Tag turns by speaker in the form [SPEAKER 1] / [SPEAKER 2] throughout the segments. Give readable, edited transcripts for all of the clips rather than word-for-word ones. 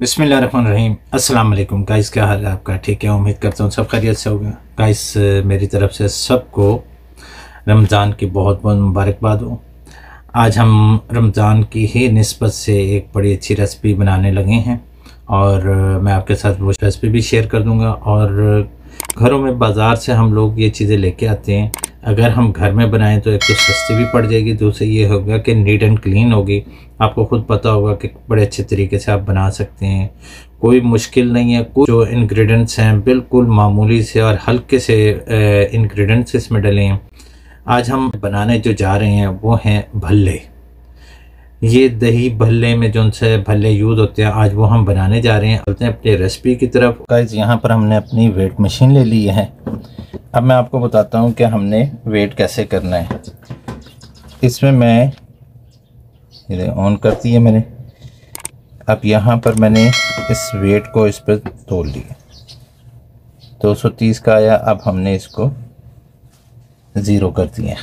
[SPEAKER 1] बिस्मिल्लाहिर्रहमानिर्रहीम। अस्सलाम वालेकुम गाइस, क्या हाल है आपका? ठीक है, उम्मीद करता हूँ सब खैरियत से होगा। गाइस, मेरी तरफ से सबको रमज़ान की बहुत बहुत मुबारकबाद हो। आज हम रमज़ान की ही निस्बत से एक बड़ी अच्छी रेसिपी बनाने लगे हैं और मैं आपके साथ वो रेसिपी भी शेयर कर दूंगा। और घरों में बाज़ार से हम लोग ये चीज़ें लेके आते हैं, अगर हम घर में बनाएं तो एक तो सस्ती भी पड़ जाएगी, दूसरी ये होगा कि नीट एंड क्लीन होगी। आपको खुद पता होगा कि बड़े अच्छे तरीके से आप बना सकते हैं, कोई मुश्किल नहीं है। कुछ जो इंग्रेडिएंट्स हैं बिल्कुल मामूली से और हल्के से इंग्रेडिएंट्स इसमें डले हैं। आज हम बनाने जो जा रहे हैं वो हैं भल्ले। ये दही भल्ले में जो से भल्ले यूज़ होते हैं, आज वो हम बनाने जा रहे हैं। चलते हैं अपनी रेसिपी की तरफ। गाइस, यहाँ पर हमने अपनी वेट मशीन ले ली है। अब मैं आपको बताता हूँ कि हमने वेट कैसे करना है। इसमें मैं ये ऑन कर दी है मैंने। अब यहाँ पर मैंने इस वेट को इस पर तोल लिया, 230 का आया। अब हमने इसको 0 कर दिया।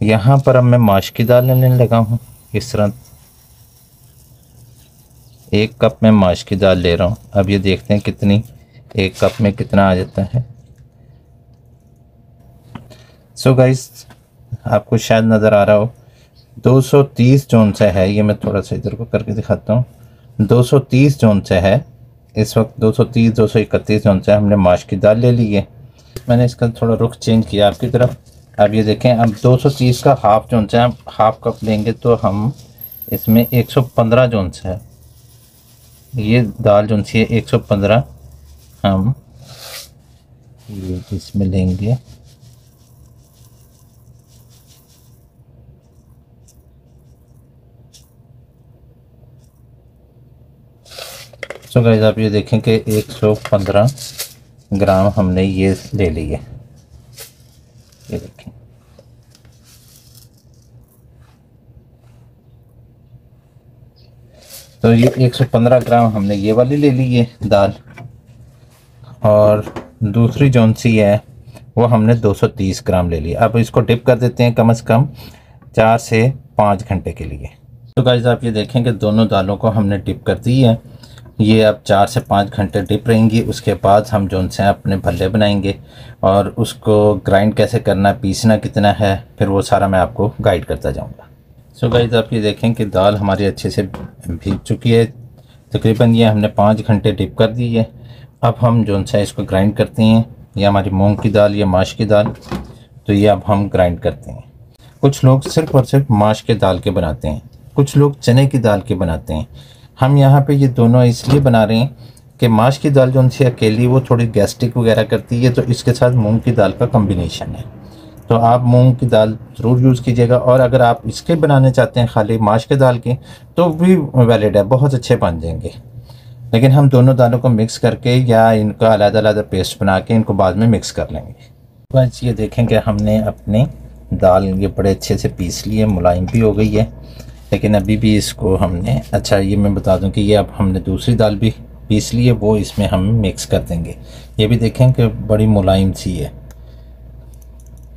[SPEAKER 1] यहाँ पर अब मैं माश की दाल लेने लगा हूँ। इस तरह 1 कप में माश की दाल ले रहा हूँ। अब ये देखते हैं कितनी, 1 कप में कितना आ जाता है। सो गाइस, आपको शायद नज़र आ रहा हो 230 जोन से है। ये मैं थोड़ा सा इधर को करके दिखाता हूँ। 230 जोन से है इस वक्त, 230 231 जोन से हमने माश की दाल ले ली है। मैंने इसका थोड़ा रुख चेंज किया आपकी तरफ। अब ये देखें, अब 230 का हाफ जोन से हम हाफ कप लेंगे तो हम इसमें 115 जोन से है। ये दाल जोन सी है 115 हम ये इसमें लेंगे। सो गाइस, आप ये देखें कि 115 ग्राम हमने ये ले लिए। ये देखें, तो ये 115 ग्राम हमने ये वाली ले ली है दाल। और दूसरी जौन सी है वो हमने 230 ग्राम ले लिया। अब इसको डिप कर देते हैं कम से कम 4 से 5 घंटे के लिए। तो गाइस, आप ये देखें कि दोनों दालों को हमने डिप कर दी है। ये अब 4 से 5 घंटे डिप रहेंगी। उसके बाद हम जो से अपने भल्ले बनाएंगे और उसको ग्राइंड कैसे करना, पीसना कितना है, फिर वो सारा मैं आपको गाइड करता जाऊंगा। सो गाइस, आप ये देखें कि दाल हमारी अच्छे से भीग चुकी है। तकरीबन ये हमने 5 घंटे डिप कर दी है। अब हम जो सा इसको ग्राइंड करते हैं। ये हमारी मूंग की दाल या माश की दाल, तो ये अब हम ग्राइंड करते हैं। कुछ लोग सिर्फ़ और सिर्फ माश के दाल के बनाते हैं, कुछ लोग चने की दाल के बनाते हैं। हम यहाँ पे ये दोनों इसलिए बना रहे हैं कि माश की दाल जो सी अकेली वो थोड़ी गैस्ट्रिक वगैरह करती है, तो इसके साथ मूंग की दाल का कम्बिनेशन है। तो आप मूंग की दाल ज़रूर यूज़ कीजिएगा। और अगर आप इसके बनाने चाहते हैं खाली माश के दाल के, तो भी वैलिड है, बहुत अच्छे बन जाएंगे। लेकिन हम दोनों दालों को मिक्स करके या इनका अलग-अलग पेस्ट बना के इनको बाद में मिक्स कर लेंगे। बस ये देखें कि हमने अपनी दाल ये बड़े अच्छे से पीस ली है, मुलायम भी हो गई है। लेकिन अभी भी इसको हमने, अच्छा ये मैं बता दूं कि ये अब हमने दूसरी दाल भी पीस ली है, वो इसमें हम मिक्स कर देंगे। ये भी देखें कि बड़ी मुलायम सी है।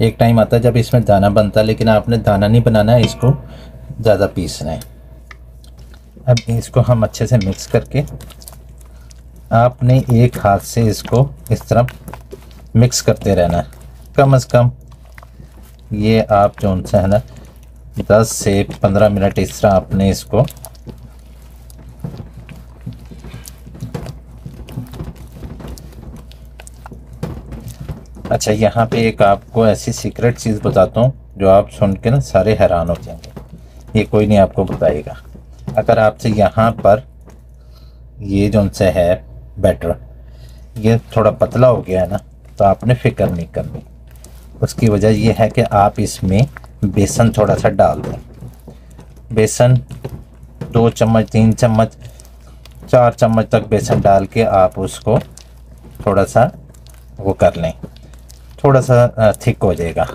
[SPEAKER 1] एक टाइम आता है जब इसमें दाना बनता है, लेकिन आपने दाना नहीं बनाना है, इसको ज़्यादा पीसना है। अब इसको हम अच्छे से मिक्स करके आपने एक हाथ से इसको इस तरह मिक्स करते रहना है। कम से कम ये आप जो सा है ना 10 से 15 मिनट इस तरह आपने इसको अच्छा, यहाँ पे एक आपको ऐसी सीक्रेट चीज़ बताता हूँ जो आप सुन के ना सारे हैरान हो जाएंगे। ये कोई नहीं आपको बताएगा। अगर आपसे यहाँ पर ये जो सा है बैटर ये थोड़ा पतला हो गया है ना, तो आपने फिक्र नहीं करनी। उसकी वजह यह है कि आप इसमें बेसन थोड़ा सा डाल दें। बेसन 2 चम्मच 3 चम्मच 4 चम्मच तक बेसन डाल के आप उसको थोड़ा सा वो कर लें, थोड़ा सा थिक हो जाएगा।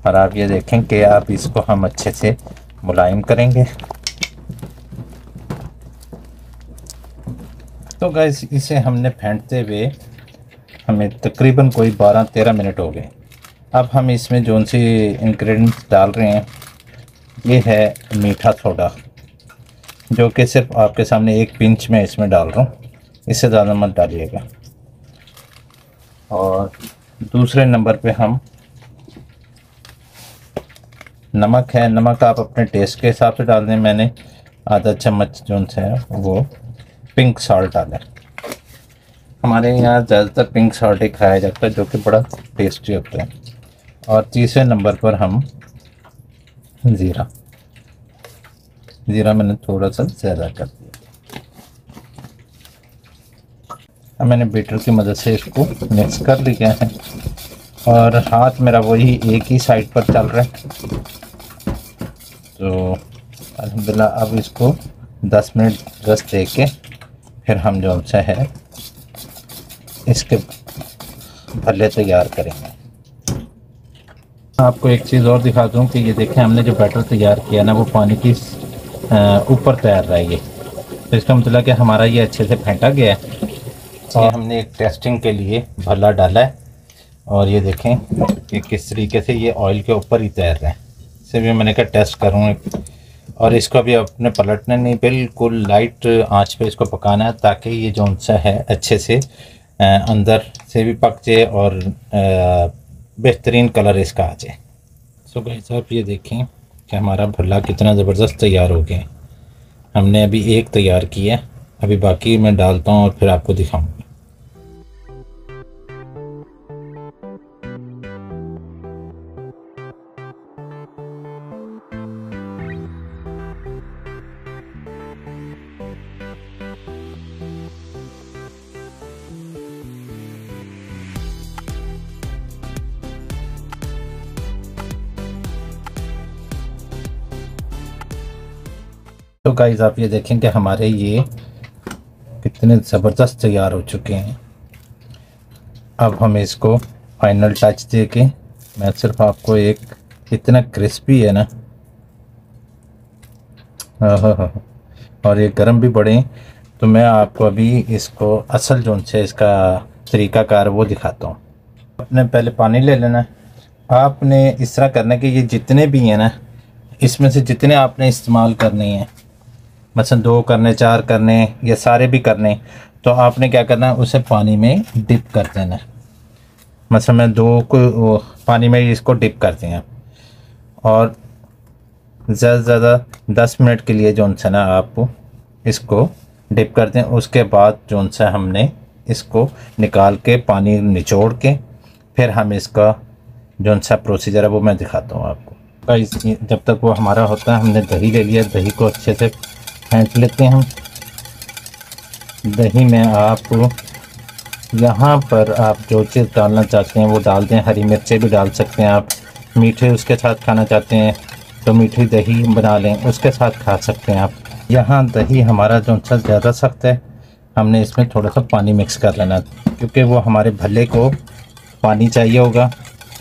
[SPEAKER 1] और आप ये देखें कि आप इसको हम अच्छे से मुलायम करेंगे। तो गाइस, इसे हमने फेंटते हुए हमें तकरीबन कोई 12-13 मिनट हो गए। अब हम इसमें जो सी इंग्रेडिएंट्स डाल रहे हैं, ये है मीठा सोडा। जो कि सिर्फ आपके सामने एक पिंच में इसमें डाल रहा हूँ, इससे ज़्यादा मत डालिएगा। और दूसरे नंबर पे हम नमक है, नमक आप अपने टेस्ट के हिसाब से डाल दें। मैंने आधा चम्मच जो है वो पिंक सॉल्ट डालें। हमारे यहाँ ज़्यादातर पिंक सॉल्ट ही खाया जाता है, जो कि बड़ा टेस्टी होता है। और तीसरे नंबर पर हम ज़ीरा मैंने थोड़ा सा ज़्यादा कर दिया। अब मैंने बीटर की मदद से इसको मिक्स कर लिया है और हाथ मेरा वही एक ही साइड पर चल रहा है। तो अल्हम्दुलिल्लाह अब इसको 10 मिनट रेस्ट दे के फिर हम जो सा है इसके भल्ले तैयार करेंगे। आपको एक चीज़ और दिखा दूं कि ये देखें, हमने जो बैटर तैयार किया ना वो पानी की ऊपर तैर रहा है ये, तो इसका मतलब कि हमारा ये अच्छे से फेंटा गया है। और हमने एक टेस्टिंग के लिए भल्ला डाला है और ये देखें कि किस तरीके से ये ऑयल के ऊपर ही तैर रहा है। इसे भी मैंने कहा टेस्ट करूँ। और इसको अभी अपने पलटने नहीं, बिल्कुल लाइट आंच पे इसको पकाना है ताकि ये जो सा है अच्छे से अंदर से भी पक जाए और बेहतरीन कलर इसका आ जाए। सो गाइस आप ये देखें कि हमारा भल्ला कितना ज़बरदस्त तैयार हो गया। हमने अभी एक तैयार किया, अभी बाकी मैं डालता हूँ और फिर आपको दिखाऊंगा। तो गाइस आप ये देखें कि हमारे ये कितने ज़बरदस्त तैयार हो चुके हैं। अब हम इसको फाइनल टच दे के, मैं सिर्फ आपको एक, इतना क्रिस्पी है ना, और ये गरम भी बड़े। तो मैं आपको अभी इसको असल जो से इसका तरीक़ाकार वो दिखाता हूँ। आपने पहले पानी ले लेना है। आपने इस तरह करना है कि ये जितने भी हैं ना, इसमें से जितने आपने इस्तेमाल करने हैं, मसलन 2 करने, 4 करने या सारे भी करने, तो आपने क्या करना है उसे पानी में डिप कर देना है। मसलन मैं 2 को पानी में इसको डिप कर दें और ज़्यादा से ज़्यादा 10 मिनट के लिए जो सा ना आप इसको डिप कर दें। उसके बाद जो सा हमने इसको निकाल के पानी निचोड़ के फिर हम इसका जो सा प्रोसीजर है वो मैं दिखाता हूँ आपको। जब तक वो हमारा होता है, हमने दही ले लिया, दही को अच्छे से फेंट लेते हैं हम। दही में आप यहाँ पर आप जो चीज़ डालना चाहते हैं वो डाल दें। हरी मिर्चें भी डाल सकते हैं आप। मीठे उसके साथ खाना चाहते हैं तो मीठी दही बना लें, उसके साथ खा सकते हैं आप। यहाँ दही हमारा जो सा ज़्यादा सख्त है, हमने इसमें थोड़ा सा पानी मिक्स कर लेना क्योंकि वो हमारे भल्ले को पानी चाहिए होगा।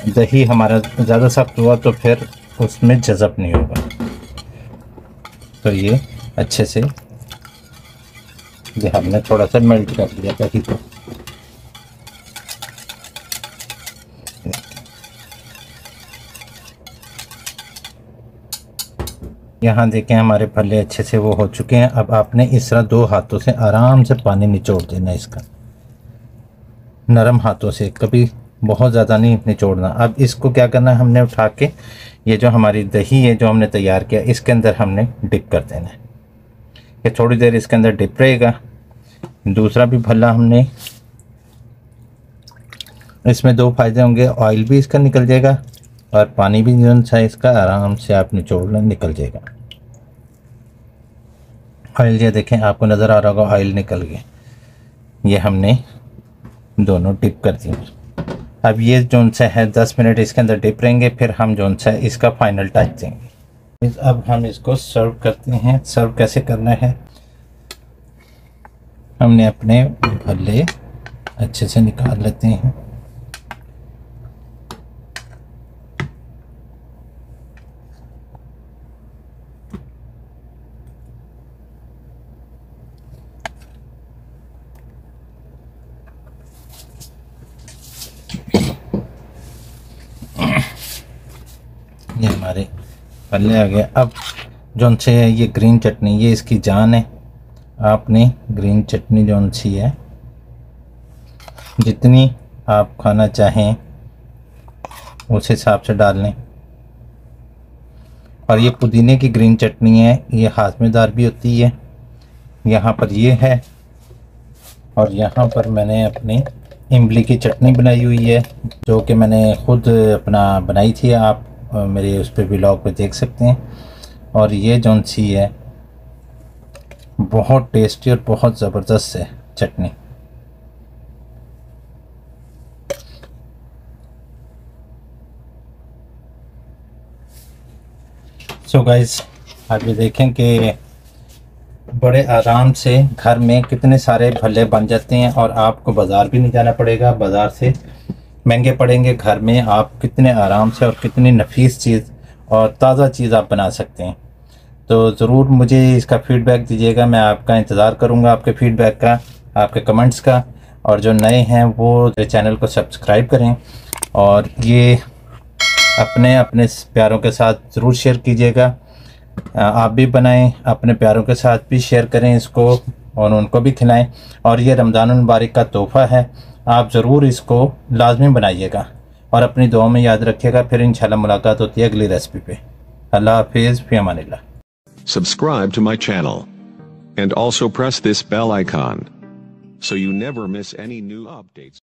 [SPEAKER 1] दही हमारा ज़्यादा सख्त हुआ तो फिर उसमें जज़ब नहीं होगा। तो ये अच्छे से ये हमने थोड़ा सा मेल्ट कर लिया दही को। यहाँ देखें हमारे भल्ले अच्छे से वो हो चुके हैं। अब आपने इस तरह 2 हाथों से आराम से पानी निचोड़ देना इसका, नरम हाथों से, कभी बहुत ज़्यादा नहीं निचोड़ना। अब इसको क्या करना है, हमने उठा के ये जो हमारी दही है जो हमने तैयार किया इसके अंदर हमने डिप कर देना है। ये थोड़ी देर इसके अंदर डिप रहेगा। दूसरा भी भल्ला हमने, इसमें 2 फ़ायदे होंगे, ऑयल भी इसका निकल जाएगा और पानी भी जो सा इसका आराम से आप निचोड़ना निकल जाएगा। ऑयल ये देखें आपको नज़र आ रहा होगा, ऑयल निकल गया। ये हमने दोनों डिप कर दिए। अब ये जो सा है 10 मिनट इसके अंदर डिप रहेंगे, फिर हम जो सा इसका फाइनल टच देंगे। अब हम इसको सर्व करते हैं। सर्व कैसे करना है, हमने अपने भल्ले अच्छे से निकाल लेते हैं। ये हमारे भल्ले आ गए। अब जौन से ये ग्रीन चटनी, ये इसकी जान है। आपने ग्रीन चटनी जौन सी है जितनी आप खाना चाहें उस हिसाब से डाल लें। और ये पुदीने की ग्रीन चटनी है, ये हाजमेदार भी होती है। यहाँ पर ये है, और यहाँ पर मैंने अपनी इमली की चटनी बनाई हुई है, जो कि मैंने ख़ुद अपना बनाई थी। आप मेरे उस पर व्लॉग पे देख सकते हैं। और ये जौन सी है बहुत टेस्टी और बहुत ज़बरदस्त है चटनी। सो गाइस, आप ये देखें कि बड़े आराम से घर में कितने सारे भल्ले बन जाते हैं और आपको बाज़ार भी नहीं जाना पड़ेगा। बाज़ार से महंगे पड़ेंगे, घर में आप कितने आराम से और कितनी नफीस चीज़ और ताज़ा चीज़ आप बना सकते हैं। तो ज़रूर मुझे इसका फ़ीडबैक दीजिएगा, मैं आपका इंतज़ार करूँगा, आपके फ़ीडबैक का, आपके कमेंट्स का। और जो नए हैं वो चैनल को सब्सक्राइब करें और ये अपने अपने प्यारों के साथ ज़रूर शेयर कीजिएगा। आप भी बनाएं, अपने प्यारों के साथ भी शेयर करें इसको और उनको भी खिलाएं। और ये रमज़ान मुबारक का तोहफ़ा है, आप ज़रूर इसको लाजमी बनाइएगा और अपनी दुआ में याद रखिएगा। फिर इंशाल्लाह मुलाकात होती है अगली रेसिपी पे। अल्लाह हाफिज़, फ़ी अमानिल्लाह।
[SPEAKER 2] Subscribe to my channel and also press this bell icon so you never miss any new updates.